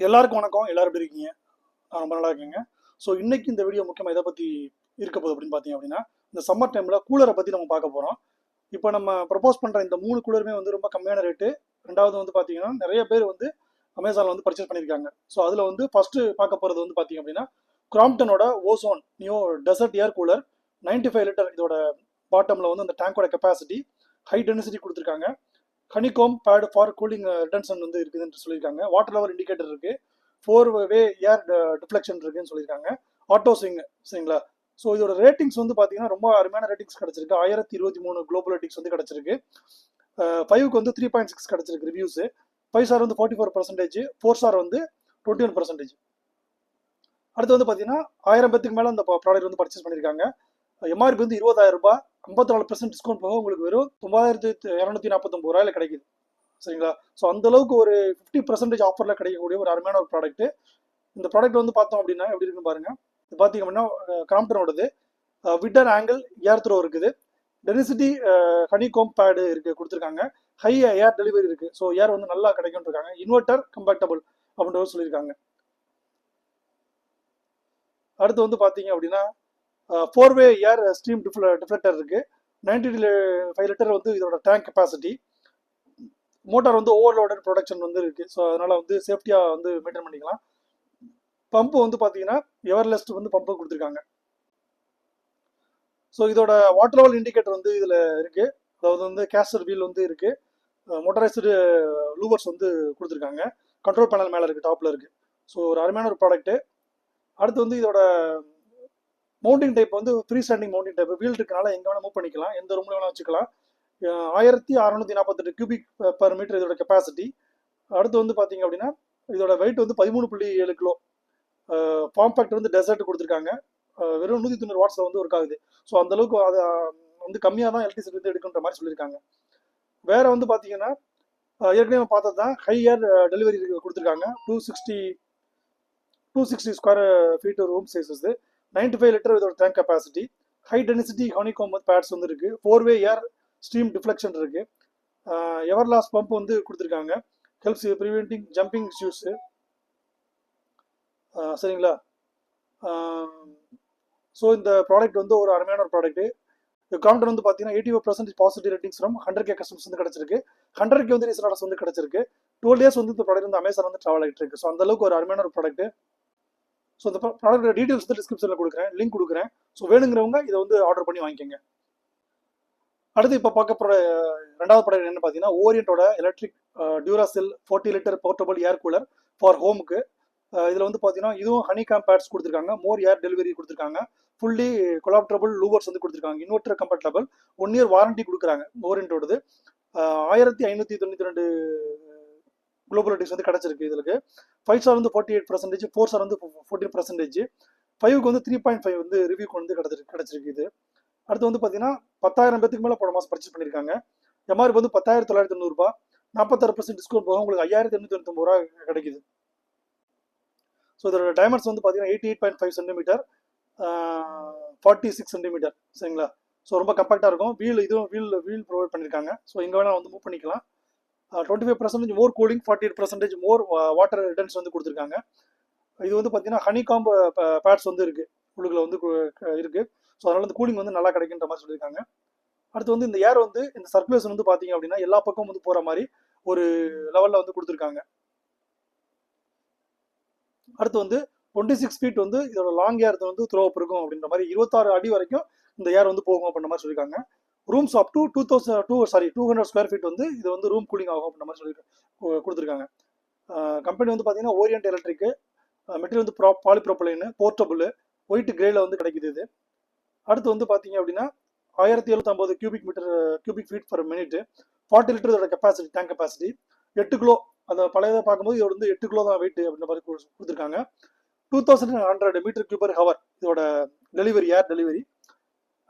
எல்லாருக்கும் வணக்கம். எல்லாரும் எப்படி இருக்கீங்க? நான் ரொம்ப நல்லா இருக்கேங்க. ஸோ இன்னைக்கு இந்த வீடியோ முக்கியமாக எதை பற்றி இருக்க போகுது அப்படின்னு பார்த்தீங்க அப்படின்னா, இந்த சம்மர் டைமில் கூலரை பற்றி நம்ம பார்க்க போகிறோம். இப்போ நம்ம ப்ரப்போஸ் பண்ணுற இந்த 3 கூலருமே வந்து ரொம்ப கம்மியான ரேட்டு. ரெண்டாவது வந்து பார்த்தீங்கன்னா நிறைய பேர் வந்து அமேசானில் வந்து பர்ச்சேஸ் பண்ணியிருக்காங்க. ஸோ அதில் வந்து ஃபஸ்ட்டு பார்க்க போகிறது வந்து பார்த்தீங்க அப்படின்னா, கிராம்ப்டனோட ozone neo desert air cooler 95 litre. இதோட பாட்டமில் வந்து அந்த டேங்கோட கெப்பாசிட்டி ஹை டென்சிட்டி கொடுத்துருக்காங்க. Honeycomb pad for cooling retention வந்து இருக்குதுன்னு சொல்லியிருக்காங்க. வாட்டர் லெவல் இண்டிகேட்டர் இருக்கு. 4-வே ஏர் டிஃப்ளெக்ஷன் இருக்குன்னு சொல்லியிருக்காங்க. ஆட்டோ ஸ்விங், சரிங்களா? ஸோ இதோட ரேட்டிங்ஸ் வந்து பார்த்தீங்கன்னா ரொம்ப அருமையான ரேட்டிங்ஸ் கிடைச்சிருக்கு. 1023 குளோபல் ரேட்டிங்ஸ் வந்து கிடைச்சிருக்கு. 5க்கு வந்து 3.6 கிடைச்சிருக்கு ரிவ்யூஸ். 5 ஸ்டார் வந்து 44%, 4 ஸ்டார் வந்து 21%. அடுத்து வந்து பார்த்தீங்கன்னா 1000 பேத்துக்கு மேலே அந்த ப்ராடக்ட் வந்து பர்ச்சேஸ் பண்ணியிருக்காங்க. எம்ஆர்பி வந்து 20,000 ரூபாய். 54% டிஸ்கவுண்ட் போக உங்களுக்கு வெறும் 9249 ரூபாயில கிடைக்குது, சரிங்களா? ஸோ அந்த அளவுக்கு ஒரு 50% ஆஃபர்ல கிடைக்கக்கூடிய ஒரு அருமையான ஒரு ப்ராடக்ட். இந்த ப்ராடக்ட் வந்து பார்த்தோம் அப்படின்னா எப்படி இருக்குன்னு பாருங்க. இது பார்த்தீங்க அப்படின்னா கிராம்ப்டனோடது விட்டர் ஆங்கிள் ஏர் த்ரோ இருக்குது. டெனிசிட்டி ஹனிகோம் பேடு இருக்கு கொடுத்துருக்காங்க. ஹை ஏர் டெலிவரி இருக்கு. ஸோ ஏர் வந்து நல்லா கிடைக்கும் இருக்காங்க. இன்வெர்டர் கம்பேட்டபிள் அப்படின்ற சொல்லியிருக்காங்க. அடுத்து வந்து பார்த்தீங்க அப்படின்னா 4-வே ஏர் ஸ்ட்ரீம் டிஃப்ளெக்டர் இருக்கு. 95 லிட்டர் வந்து இதோட டேங்க் கெப்பாசிட்டி. மோட்டார் வந்து ஓவர்லோடட் ப்ரொடக்ஷன் வந்து இருக்கு. ஸோ அதனால வந்து சேஃப்டியா வந்து மெயின்டைன் பண்ணிக்கலாம். பம்பு வந்து பார்த்தீங்கன்னா எவர்லெஸ்ட் வந்து பம்பு கொடுத்துருக்காங்க. ஸோ இதோட வாட்டர் லெவல் இண்டிகேட்டர் வந்து இதில் இருக்கு. அதாவது வந்து கேஸ்டர் வீல் வந்து இருக்கு. மோட்டரைஸ்டு லூவர்ஸ் வந்து கொடுத்துருக்காங்க. கண்ட்ரோல் பேனல் மேலே இருக்கு, டாப்ல இருக்கு. ஸோ ஒரு அருமையான ஒரு ப்ராடக்ட். அடுத்து வந்து இதோட மவுண்டிங் டைப் வந்து free standing mounting type. Wheel இருக்கனால எங்கே வேணால் மூவ் பண்ணிக்கலாம், எந்த ரூம்ல வேணால் வச்சுக்கலாம். 1648 கியூபிக் பர் மீட்டர் இதோட கெப்பாசிட்டி. அடுத்து வந்து பார்த்தீங்க அப்படின்னா இதோட வெயிட் வந்து 13.7 கிலோ. ஃபார்ம் ஃபேக்டர் வந்து டெசர்ட் கொடுத்துருக்காங்க. வெறும் 190 வாட்ஸில் வந்து ஒர்க் ஆகுது. ஸோ அந்த அளவுக்கு அதை வந்து கம்மியாக தான் எலக்ட்ரிசிட்டி வந்து எடுக்குன்ற மாதிரி சொல்லியிருக்காங்க. வேற வந்து பார்த்தீங்கன்னா ஏற்கனவே பார்த்தது தான் ஹை ஏர் டெலிவரி கொடுத்துருக்காங்க. 260 square feet room sizes. 95 litre இதோட tank capacity. High density honeycomb pads வந்து இருக்கு. 4-வே ஏர் ஸ்ட்ரீம் டிஃப்ளெக்ஷன் இருக்கு. எவர்லாஸ் பம்ப் வந்து கொடுத்துருக்காங்க. ஹெல்ப்ஸ் ப்ரிவென்டிங் ஜம்பிங் இஷ்யூஸ், சரிங்களா? ஸோ இந்த ப்ராடக்ட் வந்து ஒரு அருமையான ஒரு ப்ராடக்ட். கிராம்ப்டன் வந்து பார்த்தீங்கன்னா 85% positive ratings from 100K customers வந்து கிடைச்சிருக்கு. 100K வந்து ரீசனர்ஸ் வந்து கிடைச்சிருக்கு. 12 இயர்ஸ் வந்து இந்த ப்ராடக்ட் வந்து அமேசான் வந்து ட்ராவல் ஆகிட்டு இருக்கு. ஸோ அந்த அளவுக்கு ஒரு அருமையான ஒரு ப்ராடக்ட். ஸோ இந்த ப்ராடக்ட் டீடைல்ஸ் வந்து டிஸ்கிரிப்ஷனில் கொடுக்குறேன், லிங்க் கொடுக்குறேன். ஸோ வேணுங்கிறவங்க இதை வந்து ஆர்டர் பண்ணி வாங்கிக்கோங்க. அடுத்து இப்போ பார்க்க போகிற ரெண்டாவது ப்ராடக்ட் என்ன பார்த்தீங்கன்னா ஓரியன்டோட electric Duracell 40 litre portable air cooler for ஹோமுக்கு. இதில் வந்து பார்த்தீங்கன்னா இதுவும் ஹனிகாம் பேட்ஸ் கொடுத்துருக்காங்க. மோர் ஏர் டெலிவரி கொடுத்துருக்காங்க. ஃபுல்லி கொலாப்டரபிள் லூவர்ஸ் வந்து கொடுத்துருக்காங்க. இன்வெர்டர் கம்பேட்டபிள் 1 இயர் வாரண்டி கொடுக்குறாங்க ஓரியன்டோடது. 1592 குளோபல் ரேட்டிங்ஸ் வந்து கிடைச்சிருக்கு. இதுக்கு 5 ஸ்டார் வந்து 48%, 4 ஸ்டார் வந்து 14%, 5க்கு வந்து 3.5 வந்து ரிவ்யூக்கு வந்து கிடைச்சிருக்கு இது. அடுத்து வந்து பார்த்தீங்கன்னா 10,000 பேத்துக்கு மேலே போன மாதம் பர்ச்சேஸ் பண்ணியிருக்காங்க. எம்ஆர்பி வந்து 10,990 ரூபாய். 46% டிஸ்கவுண்ட் போக உங்களுக்கு 5,899 ரூபா கிடைக்குது. ஸோ இதோட டைமண்ட்ஸ் வந்து பார்த்தீங்கன்னா 88.5 சென்டிமீட்டர், 46 சென்டிமீட்டர், சரிங்களா? ஸோ ரொம்ப கம்பேக்டாக இருக்கும். இதுவும் வீல் ப்ரொவைட் பண்ணியிருக்காங்க. ஸோ இங்கே வேணால் வந்து மூவ் பண்ணிக்கலாம். 25% மோர் கூலிங், 48% மோர் வாட்டர் ரிட்டர்ன்ஸ் வந்து கொடுத்துருக்காங்க. இது வந்து பார்த்தீங்கன்னா ஹனிகாம் பேட்ஸ் வந்து இருக்கு, உள்ளுக்குள்ள வந்து இருக்கு. ஸோ அதனால வந்து கூலிங் வந்து நல்லா கிடைக்குன்ற மாதிரி சொல்லியிருக்காங்க. அடுத்து வந்து இந்த ஏர் வந்து இந்த சர்க்குலேஷன் வந்து பார்த்தீங்க அப்படின்னா எல்லா பக்கமும் வந்து போகிற மாதிரி ஒரு லெவலில் வந்து கொடுத்துருக்காங்க. அடுத்து வந்து 26 ஃபீட் வந்து இதோட லாங் ஏர் வந்து த்ரோ அப் இருக்கும் அப்படின்ற மாதிரி 26 அடி வரைக்கும் இந்த ஏர் வந்து போகும் அப்படின்ற மாதிரி சொல்லியிருக்காங்க. Rooms up to 200 square feet வந்து இது வந்து ரூம் கூலிங் ஆகும் அப்படின்ற மாதிரி சொல்லி கொடுத்துருக்காங்க. கம்பெனி வந்து பார்த்தீங்கன்னா ஓரியன்ட் எலக்ட்ரிக். மெட்டீரியல் வந்து பாலிப்ரோபலைன், போர்ட்டபுள், ஒயிட் கிரேல வந்து கிடைக்குது இது. அடுத்து வந்து பார்த்தீங்க அப்படின்னா 1750 cubic feet per minute. 40 litre இதோட கெப்பாசிட்டி, டேங்க் கெப்பாசிட்டி. 8 கிலோ. அதை பழையதை பார்க்கும்போது இதோட வந்து 8 கிலோ தான் வெயிட் அப்படின்ற மாதிரி கொடுத்துருக்காங்க. 2100 மீட்டர் கியூபர் ஹவர் இதோட டெலிவரி, ஏர் டெலிவரி.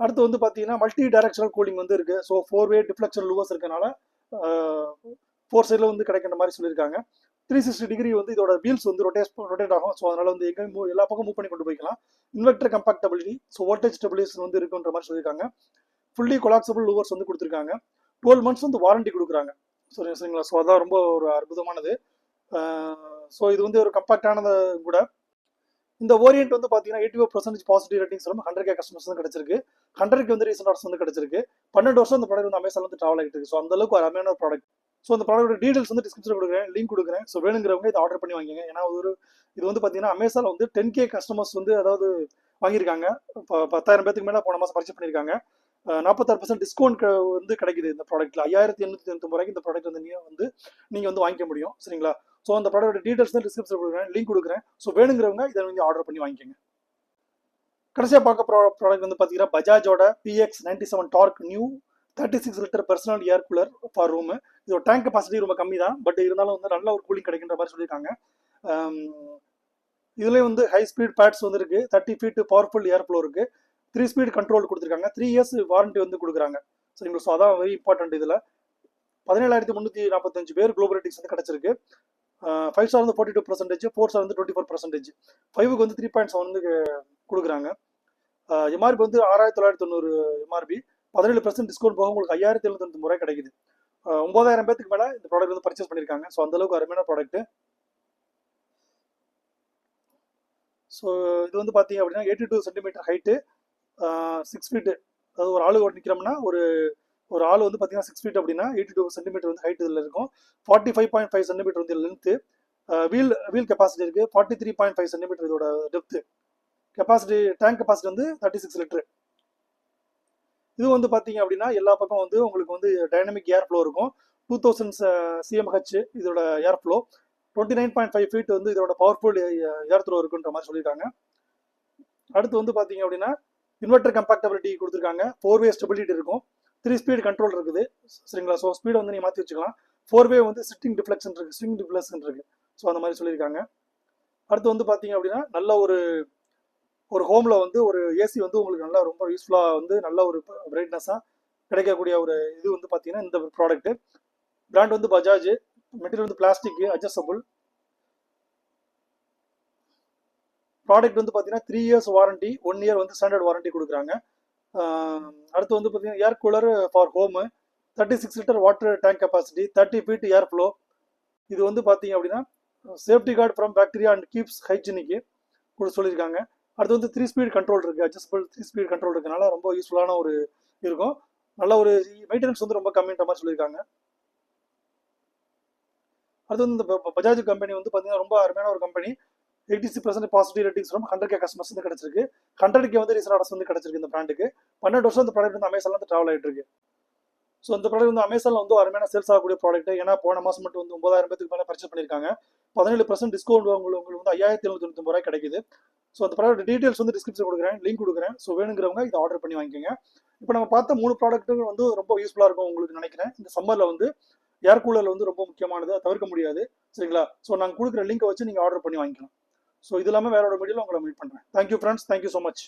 அடுத்து வந்து பார்த்தீங்கன்னா மல்டி டைரக்ஷனல் கூலிங் வந்து இருக்கு. ஸோ 4-வே டிஃப்ளெக்ஷன் லூவர்ஸ் இருக்கனால 4 சைடில் வந்து கிடைக்கிற மாதிரி சொல்லியிருக்காங்க. 360 டிகிரி வந்து இதோட வீல்ஸ் வந்து ரொட்டேட் ஆகும். ஸோ அதனால வந்து எங்கே எல்லா பக்கம் மூவ் பண்ணி கொண்டு போய்க்கலாம். இன்வெர்டர் கம்பேக்டபிலிட்டி, ஸோ வோல்டேஜ் ஸ்டெபிலைசேஷன் வந்து இருக்குன்ற மாதிரி சொல்லியிருக்காங்க. ஃபுல்லி கொலாப்சபிள் லூவர்ஸ் வந்து கொடுத்துருக்காங்க. 12 months வந்து வாரண்டி கொடுக்குறாங்க. சரிங்களா? ஸோ அதான் ரொம்ப ஒரு அற்புதமானது. ஸோ இது வந்து ஒரு கம்பேக்டானது கூட. இந்த ஓரியன்ட் வந்து பார்த்தீங்கன்னா 84% பாசிட்டிவ் ரேட்டிங்ஸ் வந்து 100K கஸ்டமர்ஸ் வந்து கிடைச்சிருக்கு. 100K வந்து ரீசெண்ட் ஆர்டர்ஸ் வந்து கிடைச்சிருக்கு. 12 வருஷம் இந்த ப்ராடக்ட் வந்து அமேசான் வந்து ட்ராவல் ஆகிட்டு இருக்கு. ஸோ அந்த அளவுக்கு ஒரு அருமையான ப்ராடக்ட். ஸோ அந்த ப்ராடக்ட் டீடைல்ஸ் வந்து டிஸ்கிரிப்ஷன் கொடுக்குறேன், லிங்க் கொடுக்குறேன். ஸோ வேணுங்கிறவங்க இதை ஆர்டர் பண்ணி வாங்கிங்க. ஏன்னா இது வந்து பார்த்தீங்கன்னா அமேசான் வந்து 10K கஸ்டமர்ஸ் வந்து அதாவது வாங்கியிருக்காங்க. 10,000 பேருக்கு மேலே போன மாதம் பர்ச்சேஸ் பண்ணியிருக்காங்க. 46% டிஸ்கவுண்ட் வந்து கிடைக்குது இந்த ப்ராடக்ட்ல. 5,899 ரூபாய்க்கு இந்த ப்ராடக்ட் வந்து நீங்க வந்து வாங்கிக்க முடியும். சரிங்களா? ஸோ அந்த ப்ராடக்ட் டீடைல்ஸ் தான் டிஸ்கிரிப்ஷன் கொடுக்குறேன், லிங்க் கொடுக்குறேன். ஸோ வேணுங்கிறவங்க இதை வந்து ஆர்டர் பண்ணி வாங்கிக்கோங்க. கடைசியாக பார்க்க ப்ராடக்ட் வந்து பார்த்தீங்கன்னா பஜாஜோட PX97 dark new 36 litre personal air cooler for room. இதோட டேங்க் கெப்பாசிட்டி ரொம்ப கம்மி தான், பட் இருந்தாலும் வந்து நல்ல ஒரு கூலிங் கிடைக்கின்ற மாதிரி சொல்லியிருக்காங்க. இதுலேயும் வந்து ஹை ஸ்பீட் பேட்ஸ் வந்து இருக்கு, 30 ஃபீட் பவர்ஃபுல் ஏர் ஃப்ளோ இருக்கு, 3 ஸ்பீட் கண்ட்ரோல் கொடுத்துருக்காங்க, 3 இயர்ஸ் வாரண்டி வந்து கொடுக்குறாங்க. சரிங்களா? ஸோ அதான் வெரி இம்பார்ட்டன்ட். இதில் 17,345 பேர் குளோபல் ரேட்டிங்ஸ் வந்து கிடைச்சிருக்கு. 5 ஸ்டார் வந்து 42%, 4 ஸ்டார் வந்து 24%, 5க்கு வந்து 3.7 வந்து கொடுக்குறாங்க. எம்ஆர்பி வந்து 6,990 எம்ஆர்பி, 17% டிஸ்கவுண்ட் போக உங்களுக்கு 5,790 ரூபாய் கிடைக்குது. 9,000 பேருக்கு மேலே இந்த ப்ராடக்ட் வந்து பர்ச்சேஸ் பண்ணியிருக்காங்க. ஸோ அந்த அளவுக்கு அருமையான ப்ராடக்ட். ஸோ இது வந்து பார்த்தீங்க அப்படின்னா 82 சென்டிமீட்டர் ஹைட்டு, 6 ஃபீட்டு. அதாவது ஒரு ஆளு நிற்கிறோம்னா ஒரு ஆள் வந்து பார்த்தீங்கன்னா 6 ஃபீட் அப்படின்னா 82 சென்டிமீட்டர் வந்து ஹைட் இதில் இருக்கும். 45.5 சென்டிமீட்டர் வந்து லென்த்து. வீல் கெப்பாசிட்டி இருக்குது 43.5 சென்டிமீட்டர் இதோட டெப்த்து. கெப்பாசிட்டி டேங்க் கெப்பாசிட்டி வந்து 36 லிட்டர். இது வந்து பார்த்தீங்க அப்படின்னா எல்லா பக்கம் வந்து உங்களுக்கு வந்து டைனமிக் ஏர் ஃப்ளோ இருக்கும். 2000 CMH இதோட ஏர் ஃப்ளோ. 29.5 ஃபீட் வந்து இதோட பவர்ஃபுல் ஏர் த்ரோ இருக்குன்ற மாதிரி சொல்லியிருக்காங்க. அடுத்து வந்து பார்த்தீங்க அப்படின்னா இன்வெர்டர் கம்பேக்டபிலிட்டி கொடுத்துருக்காங்க. 4-வே ஸ்டெபிலிட்டி இருக்கும், 3 ஸ்பீட் கண்ட்ரோல் இருக்குது. சரிங்களா? ஸோ ஸ்பீடை வந்து நீங்கள் மாற்றி வச்சுக்கலாம். 4-வே வந்து ஸ்விங் டிஃப்ளெக்ஷன் இருக்கு. ஸோ அந்த மாதிரி சொல்லியிருக்காங்க. அடுத்து வந்து பார்த்தீங்க அப்படின்னா நல்ல ஒரு ஹோமில் வந்து ஒரு ஏசி வந்து உங்களுக்கு நல்லா ரொம்ப யூஸ்ஃபுல்லாக வந்து நல்ல ஒரு பிரைட்னஸாக கிடைக்கக்கூடிய ஒரு இது வந்து பார்த்தீங்கன்னா இந்த ப்ராடக்ட்டு. பிராண்ட் வந்து பஜாஜ், மெட்டீரியல் வந்து பிளாஸ்டிக் அட்ஜஸ்டபிள். ப்ராடக்ட் வந்து பார்த்தீங்கன்னா 3 இயர்ஸ் வாரண்டி, 1 இயர் வந்து ஸ்டாண்டர்ட் வாரண்டி கொடுக்குறாங்க. அடுத்து வந்து பார்த்தீங்கன்னா air cooler for home, 36 litre water tank capacity, 30 feet airflow. இது வந்து பார்த்தீங்க அப்படின்னா safety guard from bacteria and keeps hygienic கூட சொல்லியிருக்காங்க. அடுத்து வந்து 3 ஸ்பீட் கண்ட்ரோல் இருக்குது, அட்ஜஸ்டபிள் 3 ஸ்பீட் கண்ட்ரோல் இருக்கனால ரொம்ப யூஸ்ஃபுல்லான ஒரு இருக்கும். நல்ல ஒரு மெயின்டெனன்ஸ் வந்து ரொம்ப கம்மின்ற மாதிரி சொல்லியிருக்காங்க. அடுத்து வந்து இந்த பஜாஜ் கம்பெனி வந்து பார்த்தீங்கன்னா ரொம்ப அருமையான ஒரு company. 86% positive ratings from 100K customers வந்து கிடைச்சிருக்கு. 100K வந்து ரீசெண்ட் ஆர்டர்ஸ் வந்து கிடைச்சிருக்கு இந்த பிராண்டுக்கு. 12 வருஷம் இந்த ப்ராடக்ட் வந்து அமேசான்ல வந்து ட்ராவல் ஆகிட்டு இருக்கு. ஸோ இந்த ப்ராடக்ட் வந்து அமேசான்ல வந்து அருமையான சேல்ஸ் ஆகக்கூடிய ப்ராடக்ட். ஏன்னா போன மாதம் மட்டும் வந்து 9,000 பேருக்கு மேலே பர்ச்சேஸ் பண்ணியிருக்காங்க. 17% டிஸ்கவுண்ட் உங்களுக்கு வந்து 5,799 ரூபாய் கிடைக்குது. ஸோ அந்த ப்ராடக்ட் டீடைல்ஸ் வந்து டிஸ்கிரிப்ஷன் கொடுக்குறேன், லிங்க் கொடுக்குறேன். ஸோ வேணுங்கிறவங்க இதை ஆர்டர் பண்ணி வாங்கிக்கோங்க. இப்போ நம்ம பார்த்த 3 ப்ராடக்ட்டும் வந்து ரொம்ப யூஸ்ஃபுல்லாக இருக்கும் உங்களுக்கு நினைக்கிறேன். இந்த சம்மரில் வந்து ஏர் கூலர் வந்து ரொம்ப முக்கியமானது, தவிர்க்க முடியாது. சரிங்களா? ஸோ நாங்கள் கொடுக்குற லிங்கை வச்சு நீங்கள் ஆர்டர் பண்ணி வாங்கிக்கலாம். ஸோ இது இல்லாமல் வேற ஒரு வீடியோவில் உங்களை மீட் பண்ணுறேன். Thank you friends, thank you so much.